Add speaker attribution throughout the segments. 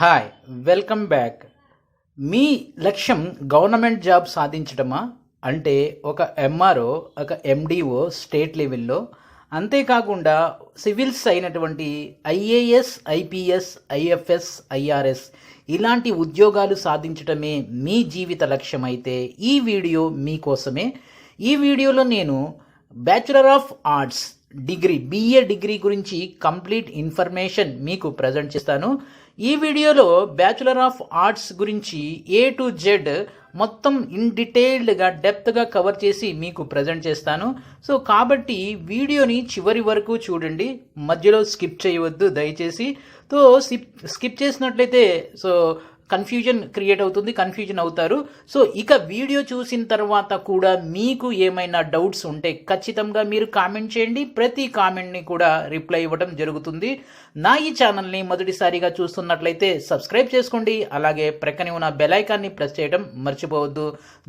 Speaker 1: Hi, welcome back. మీ లక్ష్యం government job సాధించటమా? అంటే ఒక ఎంఆర్ఓ, ఒక ఎండిఓ స్టేట్ లెవెల్లో, అంతేకాకుండా సివిల్స్ అయినటువంటి ఐఏఎస్, ఐపీఎస్, ఐఎఫ్ఎస్, ఐఆర్ఎస్ ఇలాంటి ఉద్యోగాలు సాధించటమే మీ జీవిత లక్ష్యం అయితే ఈ వీడియో మీకోసమే. ఈ వీడియోలో నేను bachelor of arts degree, BA degree గురించి కంప్లీట్ ఇన్ఫర్మేషన్ మీకు ప్రజెంట్ చేస్తాను. ఈ వీడియోలో బ్యాచులర్ ఆఫ్ ఆర్ట్స్ గురించి ఏ టు జెడ్ మొత్తం ఇన్ డీటెయిల్డ్గా డెప్త్గా కవర్ చేసి మీకు ప్రజెంట్ చేస్తాను. సో కాబట్టి వీడియోని చివరి వరకు చూడండి, మధ్యలో స్కిప్ చేయవద్దు దయచేసి. సో స్కిప్ చేసినట్లయితే కన్ఫ్యూజన్ క్రియేట్ అవుతుంది, కన్ఫ్యూజన్ అవుతారు. సో ఇక వీడియో చూసిన తర్వాత కూడా మీకు ఏమైనా డౌట్స్ ఉంటే ఖచ్చితంగా మీరు కామెంట్ చేయండి. ప్రతి కామెంట్ని కూడా రిప్లై ఇవ్వడం జరుగుతుంది. నా ఈ ఛానల్ని మొదటిసారిగా చూస్తున్నట్లయితే సబ్స్క్రైబ్ చేసుకోండి, అలాగే ప్రక్కనే ఉన్న బెల్ ఐకాన్ని ప్రెస్ చేయడం మర్చిపోవద్దు.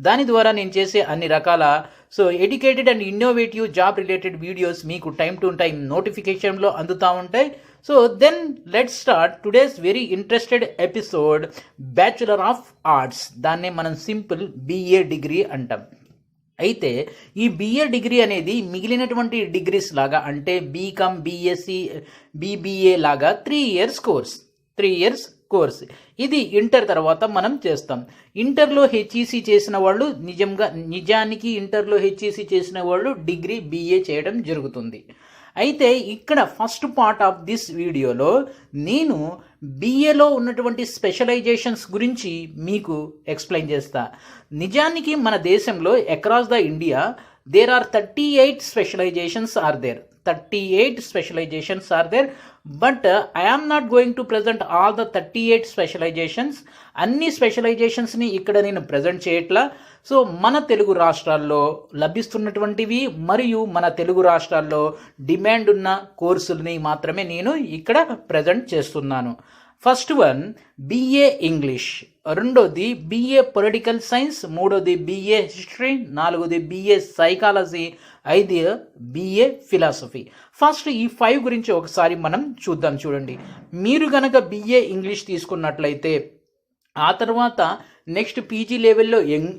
Speaker 1: దాని ద్వారా నేను చేసే అన్ని రకాల educated and innovative job related videos మీకు టైం టు టైం నోటిఫికేషన్లో అందుతూ ఉంటాయి. So then let's start today's very interested episode, bachelor of arts. దాన్నే మనం సింపుల్ బిఏ డిగ్రీ అంటాం. అయితే ఈ బిఏ డిగ్రీ అనేది మిగిలినటువంటి డిగ్రీస్ లాగా, అంటే బీకామ్, బిఎస్సి, బీబీఏ లాగా 3 years కోర్స్. 3 years కోర్స్ ఇది ఇంటర్ తర్వాత మనం చేస్తాం. ఇంటర్లో హెచ్ఈసి చేసిన వాళ్ళు నిజానికి ఇంటర్లో హెచ్ఈసి చేసిన వాళ్ళు డిగ్రీ బిఏ చేయడం జరుగుతుంది. అయితే ఇక్కడ ఫస్ట్ పార్ట్ ఆఫ్ దిస్ వీడియోలో నేను బిఏలో ఉన్నటువంటి స్పెషలైజేషన్స్ గురించి మీకు ఎక్స్ప్లెయిన్ చేస్తా. నిజానికి మన దేశంలో across the India there are 38 specializations are there. 38 specializations are there, but I am not going to present all the 38 specializations. అన్ని స్పెషలైజేషన్స్ని ఇక్కడ నేను ప్రజెంట్ చేయట్లా. సో మన తెలుగు రాష్ట్రాల్లో లభిస్తున్నటువంటివి మరియు మన తెలుగు రాష్ట్రాల్లో డిమాండ్ ఉన్న కోర్సుల్ని మాత్రమే నేను ఇక్కడ ప్రజెంట్ చేస్తున్నాను. ఫస్ట్ వన్ బిఏ ఇంగ్లీష్, రెండోది బిఏ పొలిటికల్ సైన్స్, మూడోది బిఏ హిస్టరీ, నాలుగోది BA psychology, 5 BA philosophy. First ఈ 5 గురించి ఒకసారి మనం చూద్దాం. చూడండి, మీరు గనక బిఏ ఇంగ్లీష్ తీసుకున్నట్లయితే ఆ తర్వాత నెక్స్ట్ పీజీ లెవెల్లో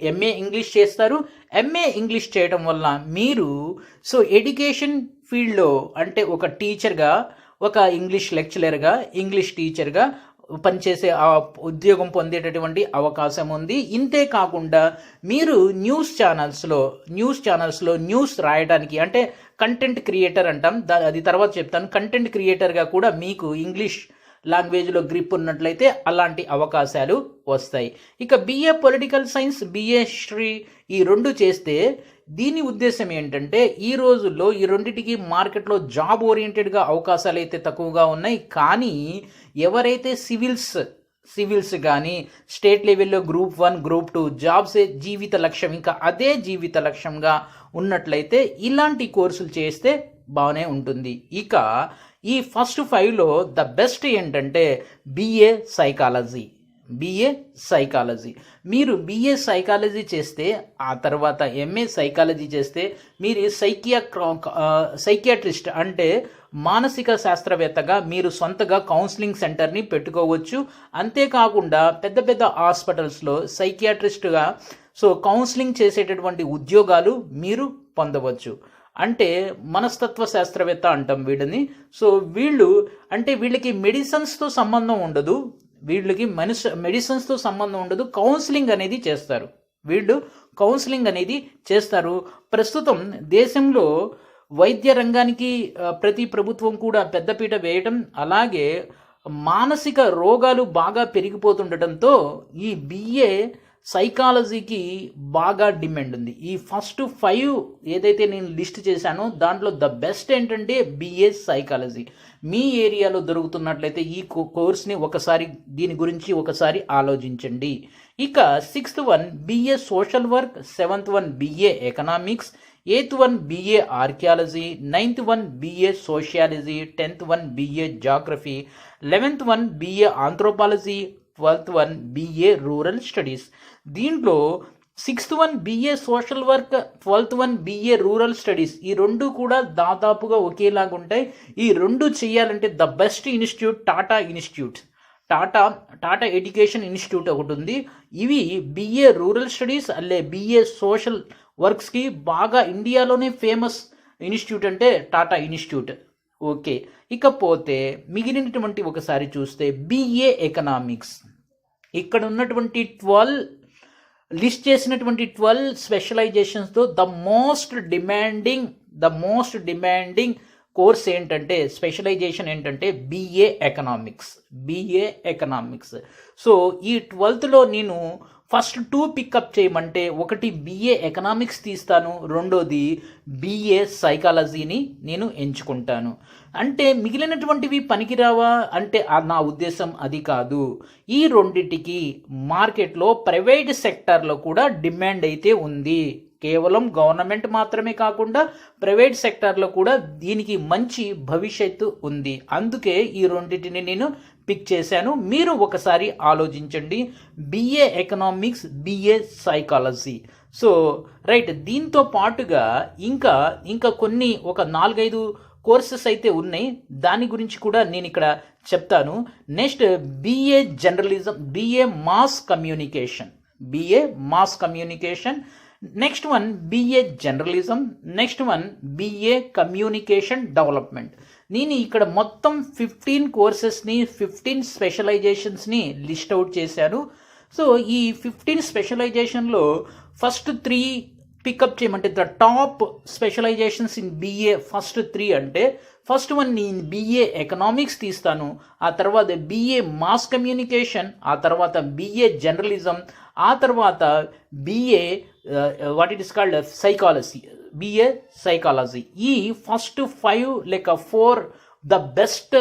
Speaker 1: ఎంఏ ఇంగ్లీష్ చేస్తారు. ఎంఏ ఇంగ్లీష్ చేయడం వల్ల మీరు ఎడ్యుకేషన్ ఫీల్డ్లో, అంటే ఒక టీచర్గా, ఒక ఇంగ్లీష్ లెక్చరర్గా, ఇంగ్లీష్ టీచర్గా పనిచేసే ఉద్యోగం పొందేటటువంటి అవకాశం ఉంది. ఇంతే కాకుండా మీరు న్యూస్ ఛానల్స్లో న్యూస్ రాయడానికి, అంటే కంటెంట్ క్రియేటర్ అంటాం, అది తర్వాత చెప్తాను. కంటెంట్ క్రియేటర్గా కూడా మీకు ఇంగ్లీష్ లాంగ్వేజ్లో గ్రిప్ ఉన్నట్లయితే అలాంటి అవకాశాలు వస్తాయి. ఇక BA political science, BA history ఈ 2 చేస్తే దీని ఉద్దేశం ఏంటంటే ఈ రోజుల్లో ఈ రెండింటికి మార్కెట్లో జాబ్ ఓరియంటెడ్గా అవకాశాలు అయితే తక్కువగా ఉన్నాయి. కానీ ఎవరైతే సివిల్స్ కానీ స్టేట్ లెవెల్లో గ్రూప్ 1, గ్రూప్ 2 జాబ్సే జీవిత లక్ష్యం, ఇంకా అదే జీవిత లక్ష్యంగా ఉన్నట్లయితే ఇలాంటి కోర్సులు చేస్తే బాగానే ఉంటుంది. ఇక ఈ ఫస్ట్ 5లో ద బెస్ట్ ఏంటంటే బిఏ సైకాలజీ. మీరు బిఏ సైకాలజీ చేస్తే ఆ తర్వాత ఎంఏ సైకాలజీ చేస్తే మీరు సైకియాట్రిస్ట్, అంటే మానసిక శాస్త్రవేత్తగా మీరు సొంతగా కౌన్సిలింగ్ సెంటర్ని పెట్టుకోవచ్చు. అంతేకాకుండా పెద్ద పెద్ద హాస్పిటల్స్లో సైకియాట్రిస్ట్గా కౌన్సిలింగ్ చేసేటటువంటి ఉద్యోగాలు మీరు పొందవచ్చు. అంటే మనస్తత్వ శాస్త్రవేత్త అంటాం వీళ్ళని. వీళ్ళకి మెడిసిన్స్తో సంబంధం ఉండదు, మెడిసిన్స్తో సంబంధం ఉండదు, కౌన్సిలింగ్ అనేది చేస్తారు. కౌన్సిలింగ్ అనేది చేస్తారు. ప్రస్తుతం దేశంలో వైద్య రంగానికి ప్రతి ప్రభుత్వం కూడా పెద్దపీట వేయటం, అలాగే మానసిక రోగాలు బాగా పెరిగిపోతుండటంతో ఈ బిఏ సైకాలజీకి బాగా డిమాండ్ ఉంది. ఈ ఫస్ట్ 5 ఏదైతే నేను లిస్ట్ చేశానో దాంట్లో ద బెస్ట్ ఏంటంటే బిఏ సైకాలజీ. మీ ఏరియాలో దొరుకుతున్నట్లయితే ఈ కోర్స్ని దీని గురించి ఒకసారి ఆలోచించండి. ఇక 6th one BA social work, 7th one BA economics, 8th one BA archaeology, 9th one BA sociology, 10th one BA geography, 11th one BA anthropology, 12th one BA rural studies. దీంట్లో 6th one BA social work, 12th one BA rural studies, ఈ 2 కూడా దాదాపుగా ఒకేలాగా ఉంటాయి. ఈ 2 చేయాలంటే the best institute Tata institute. Tata education institute ఒకటి ఉంది. ఇవి బిఏ రూరల్ స్టడీస్ అల్లే బిఏ సోషల్ వర్క్స్కి బాగా ఇండియాలోనే ఫేమస్ ఇన్స్టిట్యూట్ అంటే టాటా ఇన్స్టిట్యూట్. ఓకే, ఇకపోతే మిగిలినటువంటి ఒకసారి చూస్తే బిఏ ఎకనామిక్స్. ఇక్కడ ఉన్నటువంటి 12 లిస్ట్ చేసినటువంటి 12 స్పెషలైజేషన్స్తో ద మోస్ట్ డిమాండింగ్ కోర్స్ ఏంటంటే, స్పెషలైజేషన్ ఏంటంటే బిఏ ఎకనామిక్స్. సో ఈ 12th నేను ఫస్ట్ 2 పికప్ చేయమంటే ఒకటి బిఏ ఎకనామిక్స్ తీస్తాను, రెండోది బిఏ సైకాలజీని నేను ఎంచుకుంటాను. అంటే మిగిలినటువంటివి పనికిరావా అంటే నా ఉద్దేశం అది కాదు. ఈ రెండిటికి మార్కెట్లో ప్రైవేట్ సెక్టార్లో కూడా డిమాండ్ అయితే ఉంది. కేవలం గవర్నమెంట్ మాత్రమే కాకుండా ప్రైవేట్ సెక్టార్లో కూడా దీనికి మంచి భవిష్యత్తు ఉంది. అందుకే ఈ రెండింటిని నేను పిక్ చేశాను. మీరు ఒకసారి ఆలోచించండి, BA economics, BA psychology. So right, దీంతో పాటుగా ఇంకా కొన్ని ఒక 4-5 కోర్సెస్ అయితే ఉన్నాయి. దాని గురించి కూడా నేను ఇక్కడ చెప్తాను. Next BA journalism, BA mass communication, next one BA journalism, next one BA communication development. నేను ఇక్కడ మొత్తం 15 కోర్సెస్ని 15 స్పెషలైజేషన్స్ని లిస్ట్ అవుట్ చేశాను. సో ఈ 15 స్పెషలైజేషన్లో ఫస్ట్ 3 పికప్ చేయమంటే the top specializations in BA first 3 అంటే ఫస్ట్ వన్ నేను బిఏ ఎకనామిక్స్ తీస్తాను, ఆ తర్వాత బిఏ మాస్ కమ్యూనికేషన్, ఆ తర్వాత బిఏ జర్నలిజం, ఆ తర్వాత BA what it is called BA psychology. ఈ ఫస్ట్ 5 లేక 4 the best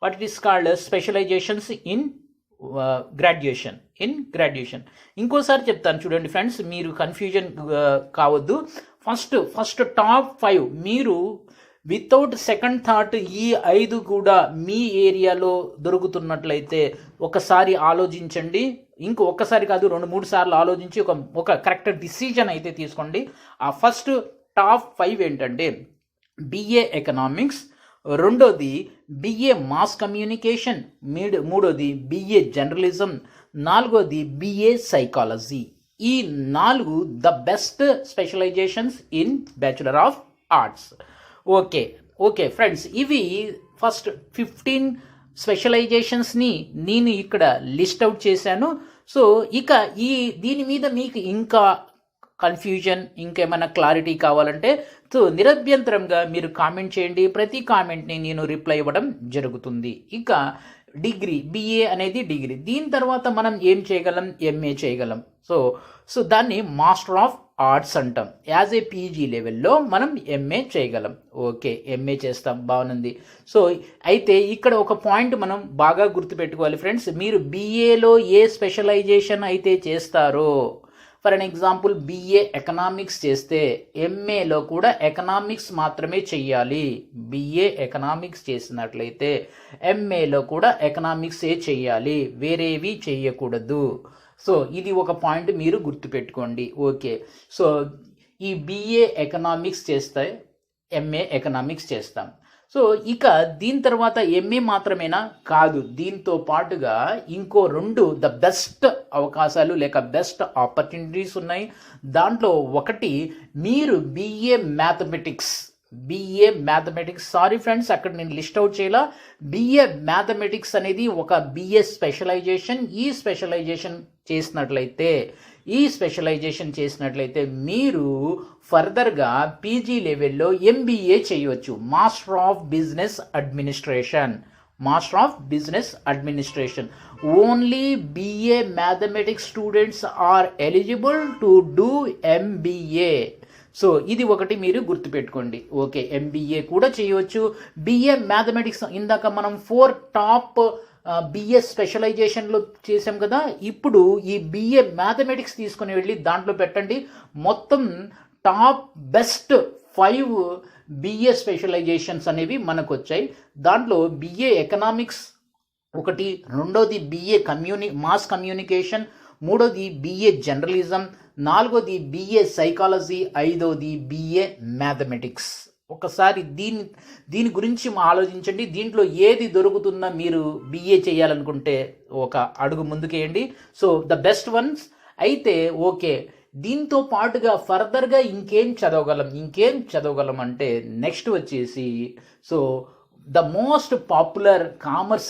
Speaker 1: what it is called specializations in graduation. ఇంకోసారి చెప్తాను చూడండి ఫ్రెండ్స్, మీరు కన్ఫ్యూజన్ కావద్దు. ఫస్ట్ టాప్ 5 మీరు వితౌట్ సెకండ్ థాట్ ఈ 5 కూడా మీ ఏరియాలో దొరుకుతున్నట్లయితే ఒకసారి ఆలోచించండి. ఒక్కసారి కాదు, 2-3 సార్లు ఆలోచించి ఒక కరెక్ట్ డిసిజన్ అయితే తీసుకోండి. ఆ ఫస్ట్ టాప్ 5 ఏంటంటే బిఏ ఎకనామిక్స్, రెండోది బిఏ మాస్ కమ్యూనికేషన్, మూడోది బిఏ జర్నలిజం, నాలుగోది బిఏ సైకాలజీ. ఈ 4 the best specializations in bachelor of arts. Okay friends, ఇవి ఫస్ట్ 15 స్పెషలైజేషన్స్ని నేను ఇక్కడ లిస్ట్ అవుట్ చేశాను. సో ఇక దీని మీద మీకు ఇంకా కన్ఫ్యూజన్, ఇంకేమైనా క్లారిటీ కావాలంటే సో నిరభ్యంతరంగా మీరు కామెంట్ చేయండి. ప్రతి కామెంట్ని నేను రిప్లై ఇవ్వడం జరుగుతుంది. ఇక డిగ్రీ, బిఏ అనేది డిగ్రీ. దీని తర్వాత మనం ఏం చేయగలం? ఎంఏ చేయగలం. సో దాన్ని మాస్టర్ ఆఫ్ ఆర్ట్స్ అంటాం. యాజ్ ఏ పీజీ లెవెల్లో మనం ఎంఏ చేయగలం. ఓకే, ఎంఏ చేస్తాం, బాగుంది. సో అయితే ఇక్కడ ఒక పాయింట్ మనం బాగా గుర్తుపెట్టుకోవాలి ఫ్రెండ్స్. మీరు బిఏలో ఏ స్పెషలైజేషన్ అయితే చేస్తారో, for an example BA economics చేస్తే ఎంఏలో కూడా ఎకనామిక్స్ మాత్రమే చెయ్యాలి. బిఏ ఎకనామిక్స్ చేసినట్లయితే ఎంఏలో కూడా ఎకనామిక్సే చెయ్యాలి, వేరేవి చెయ్యకూడదు. సో ఇది ఒక పాయింట్ మీరు గుర్తుపెట్టుకోండి. ఓకే, సో ఈ బిఏ ఎకనామిక్స్ చేస్తే ఎంఏ ఎకనామిక్స్ చేస్తాం. సో ఇక దీని తర్వాత ఎంఏ మాత్రమేనా? కాదు, దీంతో పాటుగా ఇంకో 2 ద బెస్ట్ అవకాశాలు లేక బెస్ట్ ఆపర్చునిటీస్ ఉన్నాయి. దాంట్లో ఒకటి మీరు బిఏ మ్యాథమెటిక్స్, సారీ ఫ్రెండ్స్, అక్కడ నేను లిస్ట్ అవుట్ చేయాల. బిఏ మ్యాథమెటిక్స్ అనేది ఒక బిఏ స్పెషలైజేషన్. ఈ స్పెషలైజేషన్ చేసినట్లయితే మీరు ఫర్దర్గా పీజీ లెవెల్లో ఎంబీఏ చేయవచ్చు, master of business administration. Only BA mathematics students are eligible to do MBA. So ఇది ఒకటి మీరు గుర్తుపెట్టుకోండి. ఓకే, ఎంబీఏ కూడా చేయవచ్చు. బిఏ మ్యాథమెటిక్స్ ఇందాక మనం 4 టాప్ బిఏ స్పెషలైజేషన్లో చేసాం కదా, ఇప్పుడు ఈ బిఏ మ్యాథమెటిక్స్ తీసుకుని వెళ్ళి దాంట్లో పెట్టండి. మొత్తం టాప్ బెస్ట్ 5 బిఏ స్పెషలైజేషన్స్ అనేవి మనకు వచ్చాయి. దాంట్లో బిఏ ఎకనామిక్స్ ఒకటి, రెండోది బిఏ మాస్ కమ్యూనికేషన్, మూడోది బిఏ జర్నలిజం, నాలుగోది బిఏ సైకాలజీ, ఐదోది బిఏ మ్యాథమెటిక్స్. ఒకసారి దీని గురించి ఆలోచించండి. దీంట్లో ఏది దొరుకుతున్నా మీరు బిఏ చేయాలనుకుంటే ఒక అడుగు ముందుకేయండి. సో ద బెస్ట్ వన్స్ అయితే ఓకే. దీంతో పాటుగా ఫర్దర్గా ఇంకేం చదవగలం అంటే నెక్స్ట్ వచ్చేసి so the most popular commerce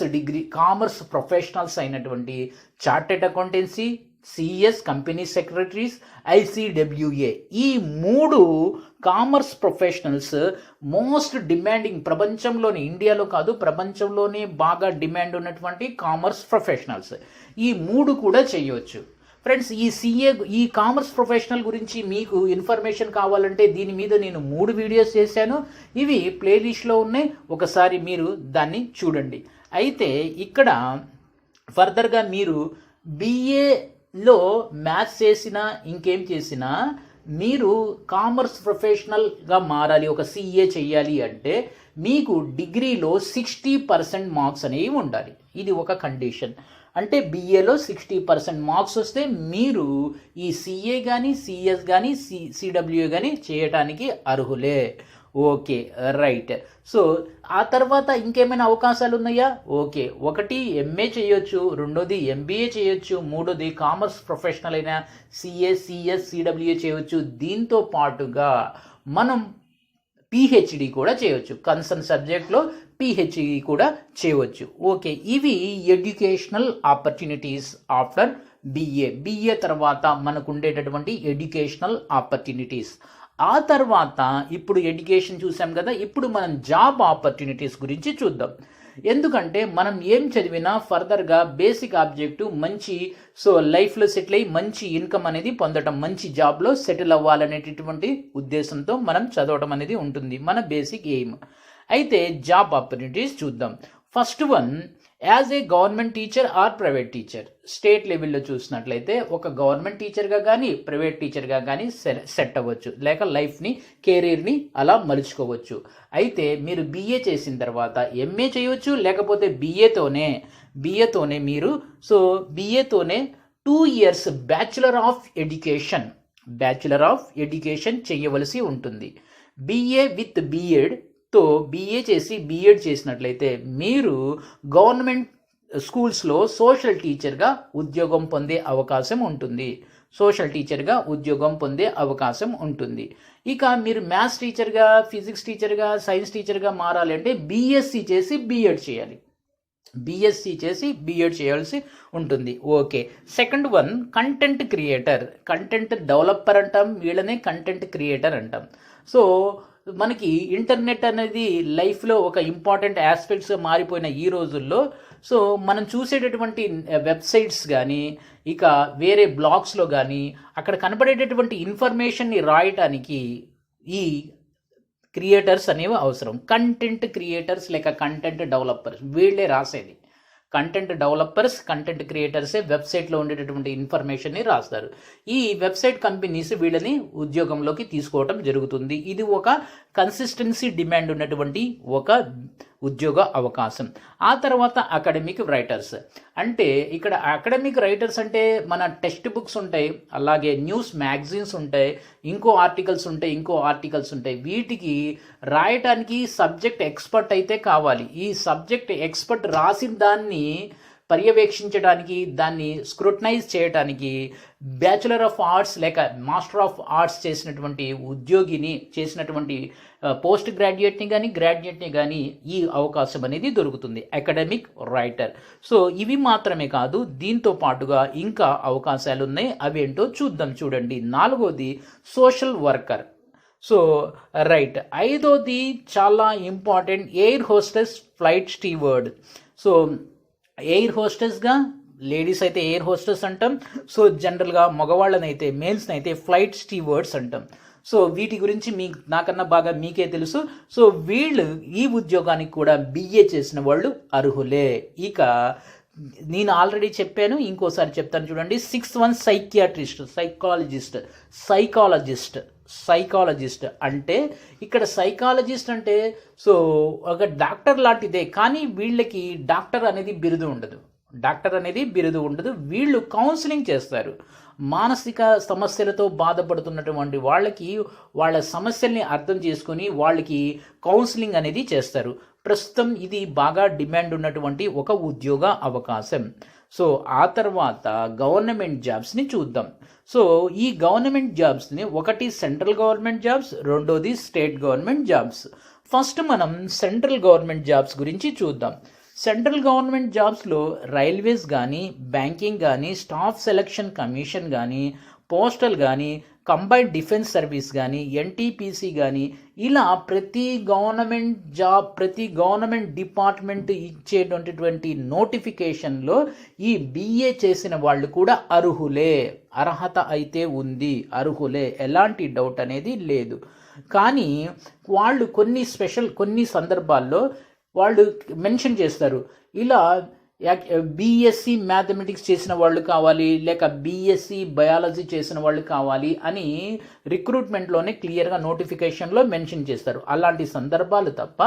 Speaker 1: professionals అయినటువంటి chartered accountancy, CS company secretaries, ICWA, ఈ 3 కామర్స్ ప్రొఫెషనల్స్ మోస్ట్ డిమాండింగ్, ప్రపంచంలోని, ఇండియాలో కాదు ప్రపంచంలోనే బాగా డిమాండ్ ఉన్నటువంటి కామర్స్ ప్రొఫెషనల్స్. ఈ 3 కూడా చేయవచ్చు ఫ్రెండ్స్. ఈ కామర్స్ ప్రొఫెషనల్ గురించి మీకు ఇన్ఫర్మేషన్ కావాలంటే దీని మీద నేను 3 వీడియోస్ చేశాను. ఇవి ప్లేలిస్ట్లో ఉన్నాయి, ఒకసారి మీరు దాన్ని చూడండి. అయితే ఇక్కడ ఫర్దర్గా మీరు బిఏలో మ్యాథ్స్ చేసినా ఇంకేం చేసినా మీరు కామర్స్ ప్రొఫెషనల్గా మారాలి, ఒక సిఏ చెయ్యాలి అంటే మీకు డిగ్రీలో 60% మార్క్స్ అనేవి ఉండాలి. ఇది ఒక కండిషన్. అంటే బిఏలో 60% మార్క్స్ వస్తే మీరు ఈ సిఏ కానీ, సిఎస్ కానీ, సిడబ్ల్యూఏ కానీ చేయటానికి అర్హులే. Okay, right. సో ఆ తర్వాత ఇంకేమైనా అవకాశాలు ఉన్నాయా? ఓకే, ఒకటి ఎంఏ చేయొచ్చు, రెండోది ఎంబీఏ చేయొచ్చు, మూడోది కామర్స్ ప్రొఫెషనల్ అయిన సిఏ, సిఎస్, సిడబ్ల్యూఏ చేయవచ్చు. దీంతో పాటుగా మనం పిహెచ్డి కూడా చేయవచ్చు, కన్సర్న్ సబ్జెక్ట్లో పిహెచ్డి కూడా చేయవచ్చు. ఓకే, ఇవి ఎడ్యుకేషనల్ ఆపర్చునిటీస్ ఆఫ్టర్ బిఏ తర్వాత మనకు ఉండేటటువంటి ఎడ్యుకేషనల్ ఆపర్చునిటీస్. ఆ తర్వాత ఇప్పుడు ఎడ్యుకేషన్ చూసాం కదా, ఇప్పుడు మనం జాబ్ ఆపర్చునిటీస్ గురించి చూద్దాం. ఎందుకంటే మనం ఏం చదివినా ఫర్దర్గా బేసిక్ ఆబ్జెక్టివ్ మంచి లైఫ్లో సెటిల్ అయ్యి మంచి ఇన్కమ్ అనేది పొందడం, మంచి జాబ్లో సెటిల్ అవ్వాలనేటటువంటి ఉద్దేశంతో మనం చదవడం అనేది ఉంటుంది, మన బేసిక్ ఎయిమ్. అయితే జాబ్ ఆపర్చునిటీస్ చూద్దాం. First one, as a government teacher or private teacher. State లెవెల్లో చూసినట్లయితే ఒక గవర్నమెంట్ టీచర్గా కానీ ప్రైవేట్ టీచర్గా కానీ సెట్ అవ్వచ్చు, లేక లైఫ్ని, కెరీర్ని అలా మలుచుకోవచ్చు. అయితే మీరు బిఏ చేసిన తర్వాత ఎంఏ చేయవచ్చు, లేకపోతే బిఏతోనే మీరు బిఏతోనే 2 years బ్యాచులర్ ఆఫ్ ఎడ్యుకేషన్ చేయవలసి ఉంటుంది. బిఏ విత్ బిఎడ్తో బిఏ చేసి బిఎడ్ చేసినట్లయితే మీరు గవర్నమెంట్ స్కూల్స్లో సోషల్ టీచర్గా ఉద్యోగం పొందే అవకాశం ఉంటుంది. ఇక మీరు మ్యాథ్స్ టీచర్గా, ఫిజిక్స్ టీచర్గా, సైన్స్ టీచర్గా మారాలి అంటే బీఎస్సీ చేసి బిఎడ్ చేయాల్సి ఉంటుంది. Okay, second one, content developer అంటాం, వీళ్ళనే కంటెంట్ క్రియేటర్ అంటాం. సో మనకి ఇంటర్నెట్ అనేది లైఫ్లో ఒక ఇంపార్టెంట్ ఆస్పెక్ట్స్గా మారిపోయిన ఈ రోజుల్లో మనం చూసేటటువంటి వెబ్సైట్స్ కానీ, ఇక వేరే బ్లాగ్స్లో కానీ అక్కడ కనపడేటటువంటి ఇన్ఫర్మేషన్ని రాయటానికి ఈ క్రియేటర్స్ అనేవి అవసరం. కంటెంట్ క్రియేటర్స్ లేక కంటెంట్ డెవలపర్స్ వీళ్ళే రాసేది. కంటెంట్ డెవలపర్స్, కంటెంట్ క్రియేటర్సే వెబ్సైట్లో ఉండేటటువంటి ఇన్ఫర్మేషన్ని రాస్తారు. ఈ వెబ్సైట్ కంపెనీస్ వీళ్ళని ఉద్యోగంలోకి తీసుకోవటం జరుగుతుంది. ఇది ఒక కన్సిస్టెన్సీ డిమాండ్ ఉన్నటువంటి ఒక ఉద్యోగ అవకాశం. ఆ తర్వాత అకాడమిక్ రైటర్స్. అంటే ఇక్కడ అకాడమిక్ రైటర్స్ అంటే మన టెక్స్ట్ బుక్స్ ఉంటాయి, అలాగే న్యూస్ మ్యాగజైన్స్ ఉంటాయి, ఇంకో ఆర్టికల్స్ ఉంటాయి. వీటికి రాయటానికి సబ్జెక్ట్ ఎక్స్పర్ట్ అయితే కావాలి. ఈ సబ్జెక్ట్ ఎక్స్పర్ట్ రాసిన దాన్ని పర్యవేక్షించడానికి, దాన్ని స్క్రూటనైజ్ చేయడానికి బ్యాచులర్ ఆఫ్ ఆర్ట్స్ లేక మాస్టర్ ఆఫ్ ఆర్ట్స్ చేసినటువంటి పోస్ట్ గ్రాడ్యుయేట్ని కానీ ఈ అవకాశం అనేది దొరుకుతుంది, అకాడమిక్ రైటర్. ఇవి మాత్రమే కాదు, దీంతో పాటుగా ఇంకా అవకాశాలు ఉన్నాయి. అవేంటో చూడండి. 4వది సోషల్ వర్కర్. రైట్. 5వది చాలా important, air hostess, flight steward. Air హోస్టెస్గా లేడీస్ అయితే ఎయిర్ హోస్టెస్ అంటాం. జనరల్గా మగవాళ్ళనైతే, మేల్స్ని అయితే ఫ్లైట్ స్టీవర్డ్స్ అంటాం. వీటి గురించి నాకన్నా బాగా మీకే తెలుసు. వీళ్ళు ఈ ఉద్యోగానికి కూడా బిఏ చేసిన వాళ్ళు అర్హులే. ఇక నేను ఆల్రెడీ చెప్పాను, ఇంకోసారి చెప్తాను చూడండి. 6th one, సైకాలజిస్ట్ అంటే ఇక్కడ సైకాలజిస్ట్ అంటే ఒక డాక్టర్ లాంటిదే, కానీ వీళ్ళకి డాక్టర్ అనేది బిరుదు ఉండదు. డాక్టర్ అనేది బిరుదు ఉండదు. వీళ్ళు కౌన్సిలింగ్ చేస్తారు. మానసిక సమస్యలతో బాధపడుతున్నటువంటి వాళ్ళకి వాళ్ళ సమస్యల్ని అర్థం చేసుకొని వాళ్ళకి కౌన్సిలింగ్ అనేది చేస్తారు. ప్రస్తుతం ఇది బాగా డిమాండ్ ఉన్నటువంటి ఒక ఉద్యోగ అవకాశం. సో ఆ తర్వాత గవర్నమెంట్ జాబ్స్ని చూద్దాం. సో ఈ గవర్నమెంట్ జాబ్స్ని ఒకటి సెంట్రల్ గవర్నమెంట్ జాబ్స్, రెండోది స్టేట్ గవర్నమెంట్ జాబ్స్. ఫస్ట్ మనం సెంట్రల్ గవర్నమెంట్ జాబ్స్ గురించి చూద్దాం. సెంట్రల్ గవర్నమెంట్ జాబ్స్లో రైల్వేస్ కానీ, బ్యాంకింగ్ కానీ, స్టాఫ్ సెలక్షన్ కమిషన్ కానీ, పోస్టల్ కానీ, కంబైన్డ్ డిఫెన్స్ సర్వీస్ కానీ, ఎన్టీపీసీ కానీ, ఇలా ప్రతి గవర్నమెంట్ డిపార్ట్మెంట్ ఇచ్చేటటువంటి నోటిఫికేషన్లో ఈ బిఏ చేసిన వాళ్ళు కూడా అర్హులే. అర్హత అయితే ఉంది, అర్హులే, ఎలాంటి డౌట్ అనేది లేదు. కానీ వాళ్ళు కొన్ని సందర్భాల్లో వాళ్ళు మెన్షన్ చేస్తారు, ఇలా బీఎస్సీ మ్యాథమెటిక్స్ చేసిన వాళ్ళు కావాలి, లేక బీఎస్సీ బయాలజీ చేసిన వాళ్ళు కావాలి అని రిక్రూట్మెంట్లోనే క్లియర్గా నోటిఫికేషన్లో మెన్షన్ చేస్తారు. అలాంటి సందర్భాలు తప్ప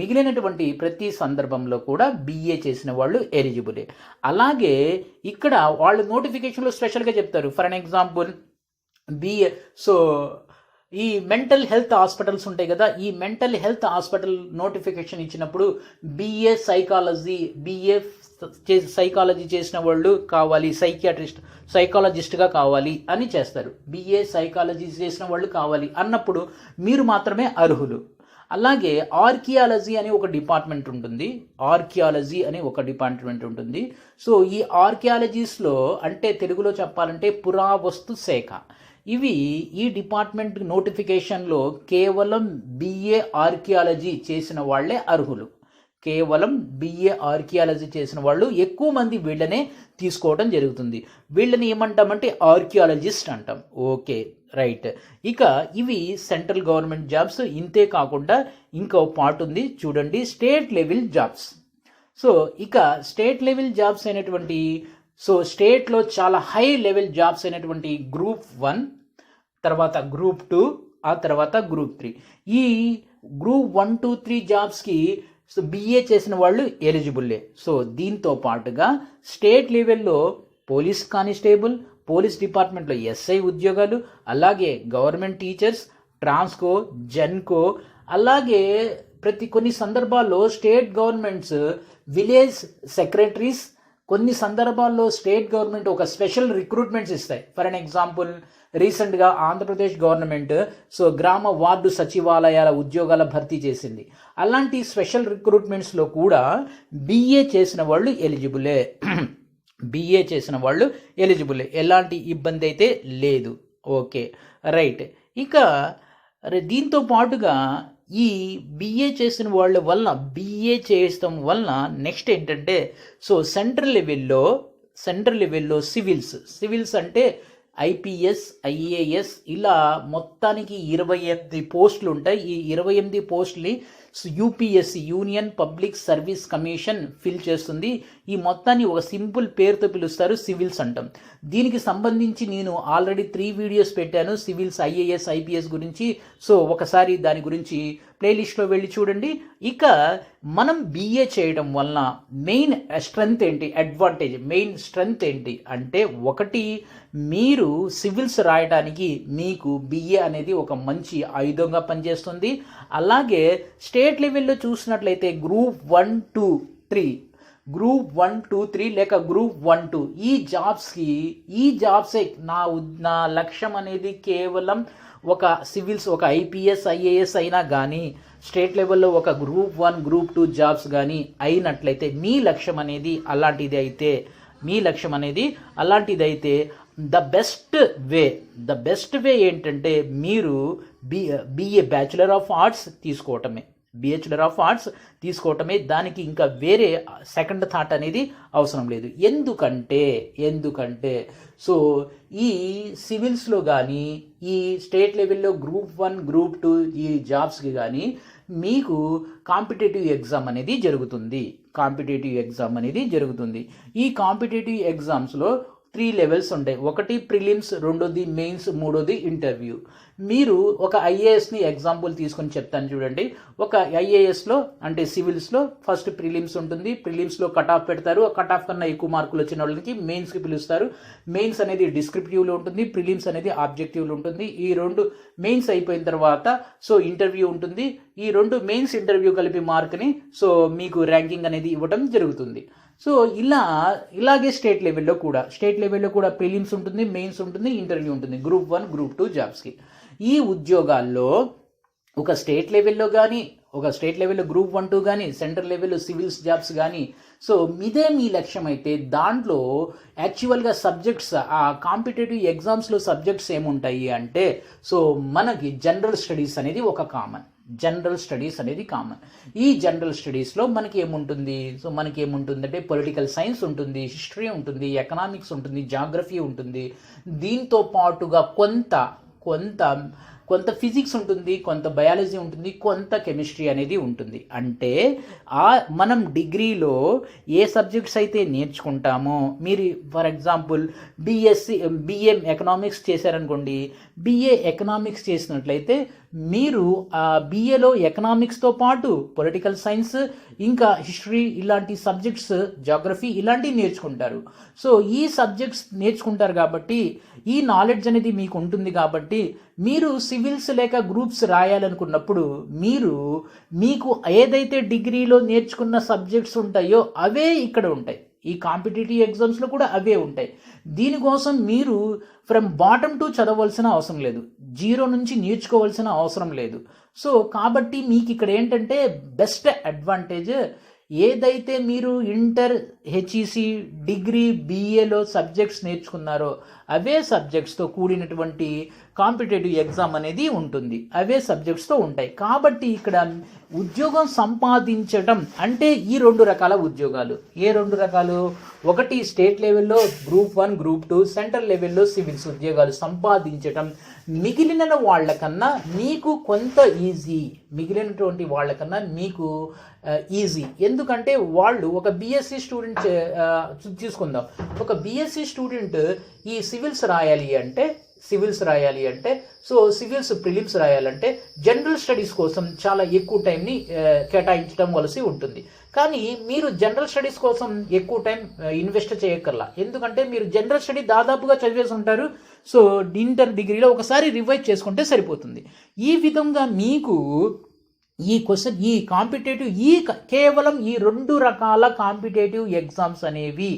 Speaker 1: మిగిలినటువంటి ప్రతి సందర్భంలో కూడా బీఏ చేసిన వాళ్ళు ఎలిజిబులే. అలాగే ఇక్కడ వాళ్ళు నోటిఫికేషన్లో స్పెషల్గా చెప్తారు. For an example BA, so ఈ మెంటల్ హెల్త్ హాస్పిటల్స్ ఉంటాయి కదా, ఈ మెంటల్ హెల్త్ హాస్పిటల్ నోటిఫికేషన్ ఇచ్చినప్పుడు బీఏ సైకాలజీ చేసిన వాళ్ళు కావాలి, సైకాలజిస్ట్గా కావాలి అని చేస్తారు. బీఏ సైకాలజీ చేసిన వాళ్ళు కావాలి అన్నప్పుడు మీరు మాత్రమే అర్హులు. అలాగే ఆర్కియాలజీ అని ఒక డిపార్ట్మెంట్ ఉంటుంది. సో ఈ ఆర్కియాలజీస్లో అంటే తెలుగులో చెప్పాలంటే పురావస్తు శాఖ. ఈ డిపార్ట్మెంట్ నోటిఫికేషన్లో కేవలం బీఏ ఆర్కియాలజీ చేసిన వాళ్లే అర్హులు. కేవలం బీఏ ఆర్కియాలజీ చేసిన వాళ్ళు ఎక్కువ మంది వీళ్ళనే తీసుకోవడం జరుగుతుంది. వీళ్ళని ఏమంటామంటే ఆర్కియాలజిస్ట్ అంటాం. Okay, right. ఇక ఇవి సెంట్రల్ గవర్నమెంట్ జాబ్స్. ఇంతే కాకుండా ఇంకో పార్ట్ ఉంది చూడండి, స్టేట్ లెవెల్ జాబ్స్. సో ఇక స్టేట్ లెవెల్ జాబ్స్ అయినటువంటి, సో స్టేట్లో చాలా హై లెవెల్ జాబ్స్ అయినటువంటి గ్రూప్ 1, తర్వాత గ్రూప్ 2, ఆ తర్వాత గ్రూప్ 3. ఈ గ్రూప్ 1, 2, 3 జాబ్స్కి సో బిఏ చేసిన వాళ్ళు ఎలిజిబుల్లే. సో దీంతో పాటుగా స్టేట్ లెవెల్లో పోలీస్ కానిస్టేబుల్, పోలీస్ డిపార్ట్మెంట్లో ఎస్ఐ ఉద్యోగాలు, అలాగే గవర్నమెంట్ టీచర్స్, ట్రాన్స్కో, జెన్కో, అలాగే కొన్ని సందర్భాల్లో స్టేట్ గవర్నమెంట్స్ విలేజ్ సెక్రటరీస్, కొన్ని సందర్భాల్లో స్టేట్ గవర్నమెంట్ ఒక స్పెషల్ రిక్రూట్మెంట్స్ ఇస్తాయి. ఫర్ అన్ ఎగ్జాంపుల్ రీసెంట్గా ఆంధ్రప్రదేశ్ గవర్నమెంట్ సో గ్రామ వార్డు సచివాలయాల ఉద్యోగాల భర్తీ చేసింది. అలాంటి స్పెషల్ రిక్రూట్మెంట్స్లో కూడా బిఏ చేసిన వాళ్ళు ఎలిజిబులే. ఎలాంటి ఇబ్బంది అయితే లేదు. Okay, right. ఇక దీంతో పాటుగా ఈ బిఏ చేసిన వాళ్ళ వలన, బిఏ చేయడం వలన నెక్స్ట్ ఏంటంటే, సో సెంట్రల్ లెవెల్లో సివిల్స్ అంటే ఐపీఎస్, ఐఏఎస్, ఇలా మొత్తానికి 28 పోస్టులు ఉంటాయి. ఈ 28 పోస్టుని UPSC, union public service commission fill చేస్తుంది. ఈ మొత్తాన్ని ఒక సింపుల్ పేరుతో పిలుస్తారు, సివిల్స్ అంటాం. దీనికి సంబంధించి నేను ఆల్రెడీ 3 వీడియోస్ పెట్టాను సివిల్స్, ఐఏఎస్, ఐపీఎస్ గురించి. సో ఒకసారి దాని గురించి ప్లేలిస్ట్లో వెళ్ళి చూడండి. ఇక మనం బిఏ చేయడం వలన మెయిన్ స్ట్రెంగ్త్ ఏంటి అంటే, ఒకటి, మీరు సివిల్స్ రాయడానికి మీకు బిఏ అనేది ఒక మంచి ఆయుధంగా పనిచేస్తుంది. అలాగే స్టేట్ లెవెల్లో చూసినట్లయితే గ్రూప్ 1, 2, 3 లేక గ్రూప్ 1, 2 ఈ జాబ్సే నా లక్ష్యం అనేది కేవలం ఒక సివిల్స్, ఒక ఐపీఎస్, ఐఏఎస్ అయినా కానీ, స్టేట్ లెవెల్లో ఒక గ్రూప్ 1, గ్రూప్ 2 జాబ్స్ కానీ అయినట్లయితే, మీ లక్ష్యం అనేది అలాంటిదైతే ద బెస్ట్ వే ఏంటంటే మీరు బిఏ బ్యాచులర్ ఆఫ్ ఆర్ట్స్ తీసుకోవటమే. దానికి ఇంకా వేరే సెకండ్ థాట్ అనేది అవసరం లేదు. ఎందుకంటే సో ఈ సివిల్స్లో కానీ, ఈ స్టేట్ లెవెల్లో గ్రూప్ 1, గ్రూప్ 2 ఈ జాబ్స్కి కానీ మీకు కాంపిటేటివ్ ఎగ్జామ్ అనేది జరుగుతుంది. ఈ కాంపిటేటివ్ ఎగ్జామ్స్లో 3 లెవెల్స్ ఉంటాయి. ఒకటి ప్రిలిమ్స్, రెండోది మెయిన్స్, మూడోది ఇంటర్వ్యూ. మీరు ఒక ఐఏఎస్ని ఎగ్జాంపుల్ తీసుకొని చెప్తాను చూడండి. ఒక ఐఏఎస్లో అంటే సివిల్స్లో ఫస్ట్ ప్రిలిమ్స్ ఉంటుంది. ప్రిలిమ్స్లో కట్ ఆఫ్ పెడతారు. ఆ కట్ ఆఫ్ కన్నా ఎక్కువ మార్కులు వచ్చిన వాళ్ళకి మెయిన్స్కి పిలుస్తారు. మెయిన్స్ అనేది డిస్క్రిప్టివ్లో ఉంటుంది, ప్రిలిమ్స్ అనేది ఆబ్జెక్టివ్లో ఉంటుంది. ఈ రెండు మెయిన్స్ అయిపోయిన తర్వాత సో ఇంటర్వ్యూ ఉంటుంది. ఈ రెండు మెయిన్స్ ఇంటర్వ్యూ కలిపి మార్క్ని సో మీకు ర్యాంకింగ్ అనేది ఇవ్వడం జరుగుతుంది. సో ఇలాగే స్టేట్ లెవెల్లో కూడా ప్రిలిమ్స్ ఉంటుంది, మెయిన్స్ ఉంటుంది, ఇంటర్వ్యూ ఉంటుంది గ్రూప్ 1, గ్రూప్ 2 జాబ్స్కి. ఈ ఉద్యోగాల్లో ఒక స్టేట్ లెవెల్లో గ్రూప్ 1, 2 కానీ, సెంట్రల్ లెవెల్లో సివిల్స్ జాబ్స్ కానీ, సో ఇదే మీ లక్ష్యం అయితే దాంట్లో యాక్చువల్గా సబ్జెక్ట్స్ ఆ కాంపిటేటివ్ ఎగ్జామ్స్లో సబ్జెక్ట్స్ ఏముంటాయి అంటే సో మనకి జనరల్ స్టడీస్ అనేది కామన్. ఈ జనరల్ స్టడీస్లో మనకి ఏముంటుందంటే పొలిటికల్ సైన్స్ ఉంటుంది, హిస్టరీ ఉంటుంది, ఎకనామిక్స్ ఉంటుంది, జాగ్రఫీ ఉంటుంది. దీంతో పాటుగా కొంత ఫిజిక్స్ ఉంటుంది, కొంత బయాలజీ ఉంటుంది, కొంత కెమిస్ట్రీ అనేది ఉంటుంది. అంటే మనం డిగ్రీలో ఏ సబ్జెక్ట్స్ అయితే నేర్చుకుంటామో, మీరు ఫర్ ఎగ్జాంపుల్ బిఏ ఎకనామిక్స్ చేశారనుకోండి, బిఏ ఎకనామిక్స్ చేసినట్లయితే మీరు ఆ బిఏలో ఎకనామిక్స్తో పాటు పొలిటికల్ సైన్స్, ఇంకా హిస్టరీ ఇలాంటి సబ్జెక్ట్స్, జాగ్రఫీ ఇలాంటివి నేర్చుకుంటారు. సో ఈ సబ్జెక్ట్స్ నేర్చుకుంటారు కాబట్టి ఈ నాలెడ్జ్ అనేది మీకు ఉంటుంది. కాబట్టి మీరు సివిల్స్ లేక గ్రూప్స్ రాయాలనుకున్నప్పుడు మీకు ఏదైతే డిగ్రీలో నేర్చుకున్న సబ్జెక్ట్స్ ఉంటాయో అవే ఇక్కడ ఉంటాయి. ఈ కాంపిటేటివ్ ఎగ్జామ్స్లో కూడా అవే ఉంటాయి. దీనికోసం మీరు ఫ్రమ్ బాటమ్ టు చదవలసిన అవసరం లేదు, జీరో నుంచి నేర్చుకోవాల్సిన అవసరం లేదు. సో కాబట్టి మీకు ఇక్కడ ఏంటంటే బెస్ట్ అడ్వాంటేజ్ ఏదైతే మీరు ఇంటర్, హెచ్ఈసి, డిగ్రీ, బిఏలో సబ్జెక్ట్స్ నేర్చుకున్నారో అవే సబ్జెక్ట్స్తో కూడినటువంటి కాంపిటేటివ్ ఎగ్జామ్ అనేది ఉంటుంది, అవే సబ్జెక్ట్స్తో ఉంటాయి. కాబట్టి ఇక్కడ ఉద్యోగం సంపాదించడం అంటే ఈ 2 రకాల ఉద్యోగాలు. ఏ 2 రకాలు? ఒకటి స్టేట్ లెవెల్లో గ్రూప్ 1, గ్రూప్ 2, సెంట్రల్ లెవెల్లో సివిల్స్ ఉద్యోగాలు సంపాదించడం మిగిలిన వాళ్ళకన్నా మీకు కొంత ఈజీ, ఈజీ. ఎందుకంటే వాళ్ళు ఒక బీఎస్సీ స్టూడెంట్ తీసుకుందాం. ఒక బీఎస్సీ స్టూడెంట్ ఈ సివిల్స్ రాయాలి అంటే సో సివిల్స్ ప్రిలిమ్స్ రాయాలంటే జనరల్ స్టడీస్ కోసం చాలా ఎక్కువ టైంని కేటాయించడం వలసి ఉంటుంది. కానీ మీరు జనరల్ స్టడీస్ కోసం ఎక్కువ టైం ఇన్వెస్ట్ చేయక్కర్లా. ఎందుకంటే మీరు జనరల్ స్టడీ దాదాపుగా చదివేసి ఉంటారు. సో ఇంటర్, డిగ్రీలో ఒకసారి రివైజ్ చేసుకుంటే సరిపోతుంది. ఈ విధంగా మీకు ఈ కాంపిటేటివ్ కేవలం ఈ 2 రకాల కాంపిటేటివ్ ఎగ్జామ్స్ అనేవి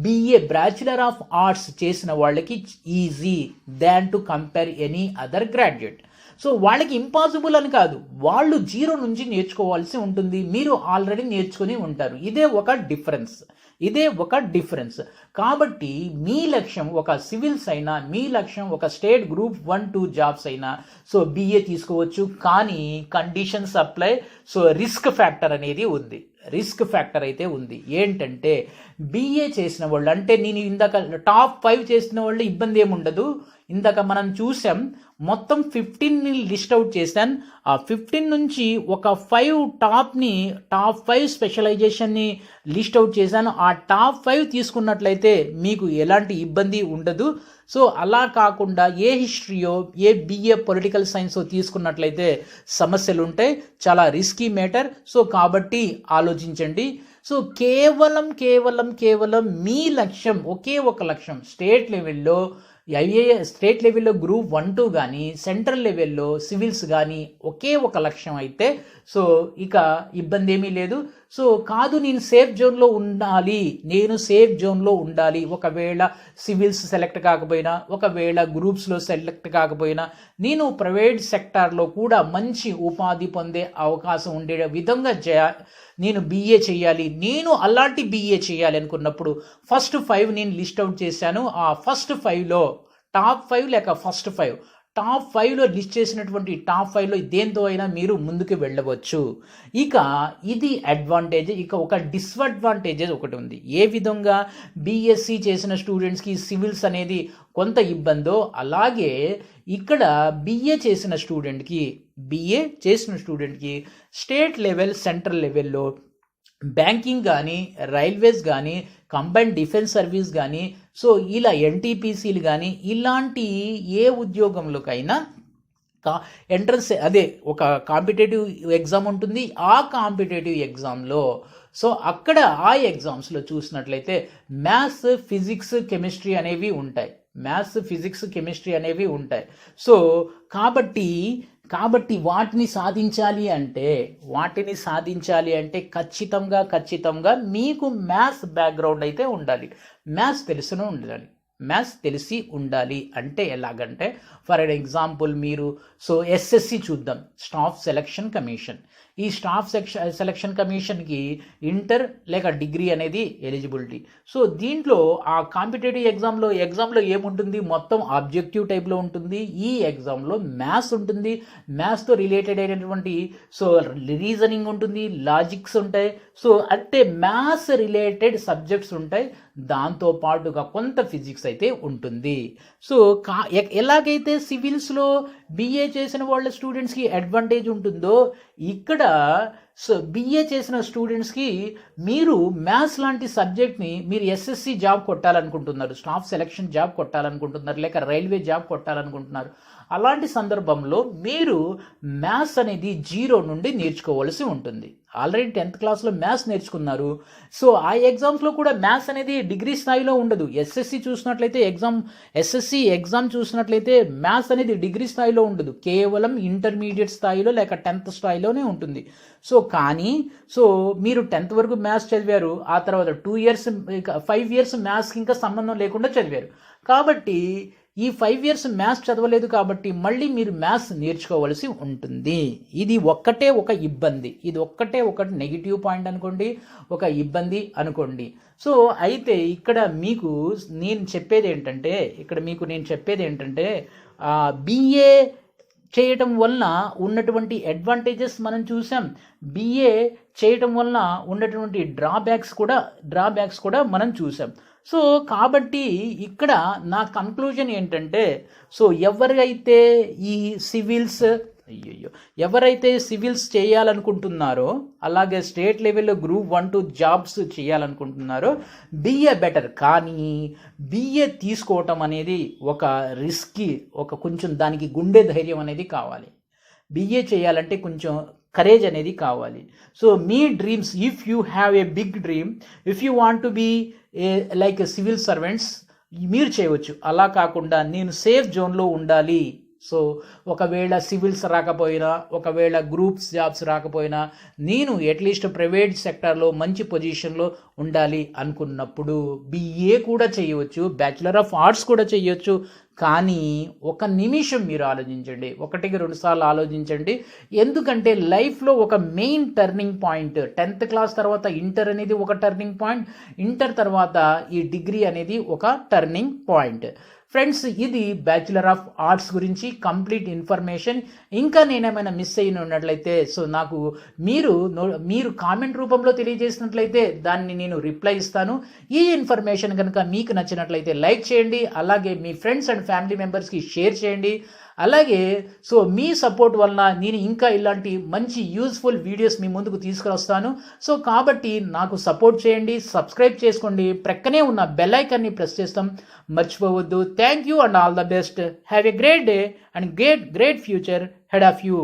Speaker 1: బిఏ బ్యాచులర్ ఆఫ్ ఆర్ట్స్ చేసిన వాళ్ళకి easy than to compare any other graduate. So వాళ్ళకి ఇంపాసిబుల్ అని కాదు, వాళ్ళు జీరో నుంచి నేర్చుకోవాల్సి ఉంటుంది. మీరు ఆల్రెడీ నేర్చుకుని ఉంటారు. ఇదే ఒక డిఫరెన్స్. కాబట్టి మీ లక్ష్యం ఒక సివిల్స్ అయినా, మీ లక్ష్యం ఒక స్టేట్ గ్రూప్ 1, 2 జాబ్స్ అయినా సో బిఏ తీసుకోవచ్చు. కానీ conditions apply. So risk factor అయితే ఉంది. ఏంటంటే బిఏ చేసిన వాళ్ళు అంటే నేను ఇందాక టాప్ 5 చేసిన వాళ్ళు ఇబ్బంది ఏముండదు. ఇందాక మనం చూసాం మొత్తం 15ని లిస్ట్ అవుట్ చేశాను. ఆ 15 నుంచి ఒక టాప్ 5 స్పెషలైజేషన్ని లిస్ట్ అవుట్ చేశాను. ఆ టాప్ 5 తీసుకున్నట్లయితే మీకు ఎలాంటి ఇబ్బంది ఉండదు. సో అలా కాకుండా ఏ హిస్టరీయో, ఏ బిఏ పొలిటికల్ సైన్సో తీసుకున్నట్లయితే సమస్యలు ఉంటాయి, చాలా రిస్కీ మ్యాటర్. సో కాబట్టి ఆలోచించండి. సో కేవలం మీ లక్ష్యం ఒకే ఒక లక్ష్యం, స్టేట్ లెవెల్లో గ్రూప్ 1, 2 కానీ, సెంట్రల్ లెవెల్లో సివిల్స్ కానీ ఒకే ఒక లక్ష్యం అయితే సో ఇక ఇబ్బంది ఏమీ లేదు. సో కాదు నేను సేఫ్ జోన్లో ఉండాలి, ఒకవేళ సివిల్స్ సెలెక్ట్ కాకపోయినా, ఒకవేళ గ్రూప్స్లో సెలెక్ట్ కాకపోయినా నేను ప్రైవేట్ సెక్టార్లో కూడా మంచి ఉపాధి పొందే అవకాశం ఉండే విధంగా నేను బిఏ చేయాలి, నేను అలాంటి బిఏ చేయాలి అనుకున్నప్పుడు ఫస్ట్ 5 నేను లిస్ట్ అవుట్ చేశాను. ఆ ఫస్ట్ 5లో టాప్ 5 లేక ఫస్ట్ 5 టాప్ 5లో లిస్ట్ చేసినటువంటి టాప్ 5లో దేంతో అయినా మీరు ముందుకు వెళ్ళవచ్చు. ఇక ఇది అడ్వాంటేజ్. ఇక ఒక డిస్అడ్వాంటేజెస్ ఒకటి ఉంది. ఏ విధంగా బీఎస్సీ చేసిన స్టూడెంట్స్కి సివిల్స్ అనేది కొంత ఇబ్బందో అలాగే ఇక్కడ బిఏ చేసిన స్టూడెంట్కి స్టేట్ లెవెల్, సెంట్రల్ లెవెల్లో బ్యాంకింగ్ కానీ, రైల్వేస్ కానీ, కంబైన్డ్ డిఫెన్స్ సర్వీస్ కానీ, సో ఇలా ఎన్టీపీసీలు కానీ, ఇలాంటి ఏ ఉద్యోగంలోకైనా ఎంట్రన్స్ అదే ఒక కాంపిటేటివ్ ఎగ్జామ్ ఉంటుంది. ఆ కాంపిటేటివ్ ఎగ్జామ్లో సో అక్కడ ఆ ఎగ్జామ్స్లో చూసినట్లయితే మ్యాథ్స్, ఫిజిక్స్, కెమిస్ట్రీ అనేవి ఉంటాయి. మ్యాథ్స్, ఫిజిక్స్, కెమిస్ట్రీ అనేవి ఉంటాయి. సో కాబట్టి వాటిని సాధించాలి అంటే ఖచ్చితంగా మీకు మ్యాథ్స్ బ్యాక్గ్రౌండ్ అయితే ఉండాలి. మ్యాథ్స్ తెలిసి ఉండాలి అంటే ఎలాగంటే ఫర్ ఎగ్జాంపుల్ మీరు సో ఎస్ఎస్సి చూద్దాం, స్టాఫ్ సెలక్షన్ కమిషన్. ఈ స్టాఫ్ సెలక్షన్ కమిషన్కి ఇంటర్ లేక డిగ్రీ అనేది ఎలిజిబిలిటీ. సో దీంట్లో ఆ కాంపిటేటివ్ ఎగ్జామ్లో ఏముంటుంది, మొత్తం ఆబ్జెక్టివ్ టైప్లో ఉంటుంది. ఈ ఎగ్జామ్లో మ్యాథ్స్ ఉంటుంది, మ్యాథ్స్తో రిలేటెడ్ అయినటువంటి సో రీజనింగ్ ఉంటుంది, లాజిక్స్ ఉంటాయి. సో అంటే మ్యాథ్స్ రిలేటెడ్ సబ్జెక్ట్స్ ఉంటాయి, దాంతో పాటుగా కొంత ఫిజిక్స్ అయితే ఉంటుంది. సో ఎలాగైతే సివిల్స్లో బిఏ చేసిన వాళ్ళ స్టూడెంట్స్కి అడ్వాంటేజ్ ఉంటుందో ఇక్కడ సో బిఏ చేసిన స్టూడెంట్స్కి మీరు మ్యాథ్స్ లాంటి సబ్జెక్ట్ని మీరు ఎస్ఎస్సి జాబ్ కొట్టాలనుకుంటున్నారు, స్టాఫ్ సెలక్షన్ జాబ్ కొట్టాలనుకుంటున్నారు, లేక రైల్వే జాబ్ కొట్టాలనుకుంటున్నారు. అలాంటి సందర్భంలో మీరు మ్యాథ్స్ అనేది 0 నుండి నేర్చుకోవాల్సి ఉంటుంది. ఆల్రెడీ 10th క్లాస్లో మ్యాథ్స్ నేర్చుకున్నారు. సో ఆ ఎగ్జామ్స్లో కూడా మ్యాథ్స్ అనేది డిగ్రీ స్థాయిలో ఉండదు. ఎస్ఎస్సి ఎగ్జామ్ చూసినట్లయితే మ్యాథ్స్ అనేది డిగ్రీ స్థాయిలో ఉండదు, కేవలం ఇంటర్మీడియట్ స్థాయిలో లేక 10th స్థాయిలోనే ఉంటుంది. సో మీరు 10th వరకు మ్యాథ్స్ చదివారు, ఆ తర్వాత 5 years మ్యాథ్స్కి ఇంకా సంబంధం లేకుండా చదివారు. కాబట్టి ఈ 5 years మ్యాథ్స్ చదవలేదు కాబట్టి మళ్ళీ మీరు మ్యాథ్స్ నేర్చుకోవాల్సి ఉంటుంది. ఇది ఒక్కటే ఒక ఇబ్బంది, ఒక నెగిటివ్ పాయింట్ అనుకోండి, ఒక ఇబ్బంది అనుకోండి. సో అయితే ఇక్కడ మీకు నేను చెప్పేది ఏంటంటే బిఏ చేయటం వలన ఉన్నటువంటి అడ్వాంటేజెస్ మనం చూసాం, బిఏ చేయటం వలన ఉన్నటువంటి డ్రాబ్యాక్స్ కూడా మనం చూసాం. సో కాబట్టి ఇక్కడ నా కన్క్లూజన్ ఏంటంటే సో ఎవరైతే సివిల్స్ చేయాలనుకుంటున్నారో, అలాగే స్టేట్ లెవెల్లో గ్రూప్ 1-2 జాబ్స్ చేయాలనుకుంటున్నారో బిఏ బెటర్. కానీ బిఏ తీసుకోవటం అనేది ఒక రిస్కీ, కొంచెం దానికి గుండె ధైర్యం అనేది కావాలి. బిఏ చేయాలంటే కొంచెం కరేజ్ అనేది కావాలి. సో మీ dreams, if you have a big dream, if you want to be like civil servants మీరు చేయవచ్చు. అలా కాకుండా నేను సేఫ్ జోన్లో ఉండాలి, సో ఒకవేళ సివిల్స్ రాకపోయినా, ఒకవేళ గ్రూప్స్ జాబ్స్ రాకపోయినా, నేను అట్లీస్ట్ ప్రైవేట్ సెక్టార్లో మంచి పొజిషన్లో ఉండాలి అనుకున్నప్పుడు బిఏ కూడా చేయవచ్చు, బ్యాచులర్ ఆఫ్ ఆర్ట్స్ కూడా చేయొచ్చు. కానీ ఒక నిమిషం మీరు ఆలోచించండి, 1-2 సార్లు ఆలోచించండి. ఎందుకంటే లైఫ్లో ఒక main turning point 10th class తర్వాత ఇంటర్ అనేది ఒక టర్నింగ్ పాయింట్, ఇంటర్ తర్వాత ఈ డిగ్రీ అనేది ఒక టర్నింగ్ పాయింట్. ఫ్రెండ్స్, ఇది బ్యాచులర్ ఆఫ్ ఆర్ట్స్ గురించి కంప్లీట్ ఇన్ఫర్మేషన్. ఇంకా నేనేమైనా మిస్ అయిన ఉన్నట్లయితే సో నాకు మీరు కామెంట్ రూపంలో తెలియజేసినట్లయితే దాన్ని నేను రిప్లై ఇస్తాను. ఈ ఇన్ఫర్మేషన్ కనుక మీకు నచ్చినట్లయితే లైక్ చేయండి, అలాగే మీ ఫ్రెండ్స్ అండ్ ఫ్యామిలీ మెంబర్స్కి షేర్ చేయండి. అలాగే సో మీ సపోర్ట్ వలన నేను ఇంకా ఇలాంటి మంచి యూజ్ఫుల్ వీడియోస్ మీ ముందుకు తీసుకువస్తాను. సో కాబట్టి నాకు సపోర్ట్ చేయండి, సబ్స్క్రైబ్ చేసుకోండి, ప్రక్కనే ఉన్న బెల్ ఐకాన్ని ప్రెస్ చేస్తాం మర్చిపోవద్దు. Thank you and all the best. Have a great day and great future head of you.